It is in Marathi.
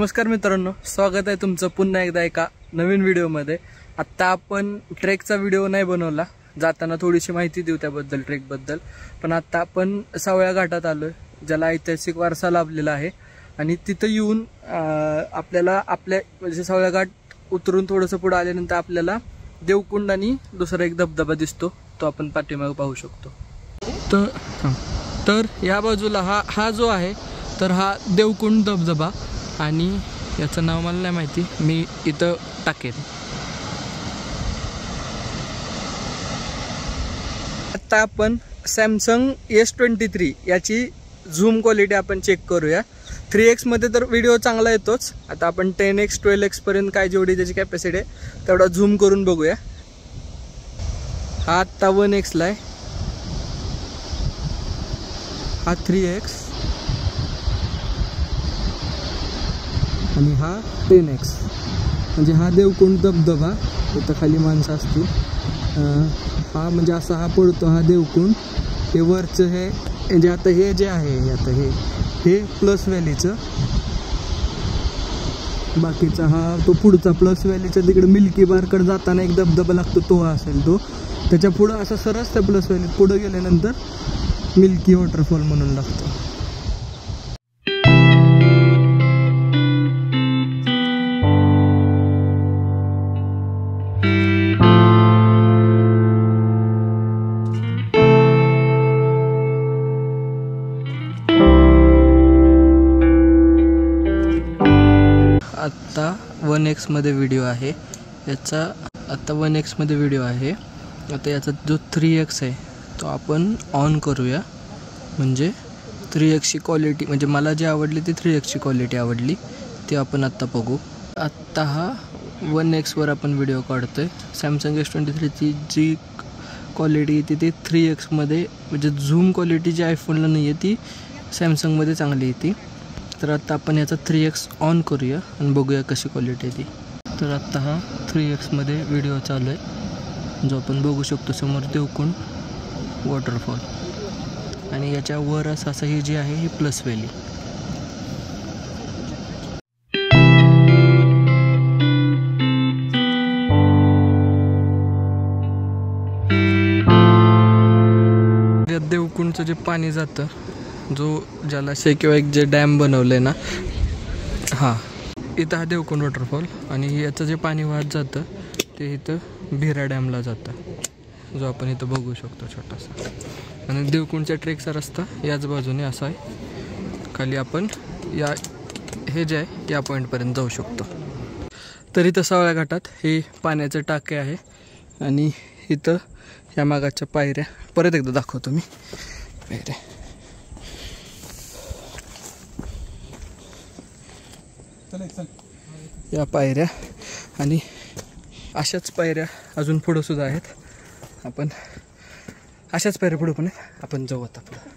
नमस्कार मित्रांनो, स्वागत आहे तुमचं पुन्हा एकदा एका नवीन व्हिडिओमध्ये। आत्ता आपण ट्रेकचा व्हिडिओ नाही बनवला, जाताना थोडीशी माहिती देऊ त्याबद्दल, ट्रेकबद्दल। पण आत्ता आपण सावळ्या घाटात आलोय, ज्याला ऐतिहासिक वारसा लाभलेला आहे। आणि तिथं येऊन आपल्याला म्हणजे सावळ्या घाट उतरून थोडंसं पुढे आल्यानंतर आपल्याला देवकुंड आणि दुसरा एक धबधबा दिसतो, तो आपण पाठीमागे पाहू शकतो। तर या बाजूला हा जो आहे तर हा देवकुंड धबधबा, आणि याचं नाव मला नाही माहिती, मी इथं टाकेन। आता आपण सॅमसंग S23 याची झूम क्वालिटी आपण चेक करूया। 3x मध्ये तर व्हिडिओ चांगला येतोच, आता आपण 10x 12x पर्यंत काय जेवढी त्याची कॅपॅसिटी आहे तेवढा झूम करून बघूया। हा आता 1x ला आहे, हा 3x आणि हा 10x। म्हणजे हा देवकुंड धबधबा, इथं खाली माणसं असतील, हा म्हणजे असा हा पडतो हा देवकुंड। हे वरचं हे म्हणजे आता हे जे आहे, आता हे प्लस व्हॅलीचं, बाकीचा हा तो पुढचा प्लस व्हॅलीचा तिकडे मिल्की बारकडे जाताना एक धबधबा लागतो, तो असेल तो। त्याच्या पुढं असं सरस त्या प्लस व्हॅलीत पुढे गेल्यानंतर मिल्की वॉटरफॉल म्हणून लागतो। आता 1x मध्ये व्हिडिओ आहे याचा, आता 1x मध्ये व्हिडिओ आहे। आता याचा जो 3x आहे तो आपण ऑन करूया, म्हणजे 3x ची क्वालिटी, म्हणजे मला जी आवडली ती 3x ची क्वालिटी आवडली, ती आपण आत्ता बघू। आत्ता हा 1x वर आपण व्हिडिओ काढतोय। सॅमसंग S23 ची जी क्वालिटी येते ती 3x मध्ये, म्हणजे झूम क्वालिटी जी आयफोनला नाही आहे ती सॅमसंगमध्ये चांगली येते। तर आता आपण याचा 3x ऑन करूया आणि बघूया कशी क्वालिटी आहे ती। तर आत्ता हा 3x मध्ये व्हिडिओ चालू आहे, जो आपण बघू शकतो समोर देवकुंड वॉटरफॉल, आणि याच्या वर असं ही जी आहे ही प्लस व्हॅली। देवकुंडचं जे पाणी जातं, जो जलाशय किंवा एक जे डॅम बनवलंय ना, हा इथं हा देवकुंड वॉटरफॉल, आणि याचं जे पाणी वाहत जातं ते इथं भिरा डॅमला जातं, जो आपण इथं बघू शकतो छोटासा। आणि देवकुंडच्या ट्रेकचा रस्ता याच बाजूने असा आहे, खाली आपण हे जे आहे या पॉईंटपर्यंत जाऊ शकतो। तर इथं सावळ्या घाटात हे पाण्याचे टाके आहे, आणि इथं या मागाच्या पायऱ्या परत एकदा दाखवतो मी, पायऱ्या या पायऱ्या, आणि अशाच पायऱ्या अजून पुढं सुद्धा आहेत। आपण अशाच पायऱ्या पुढे पण आहेत, आपण जाऊ आता पुढं।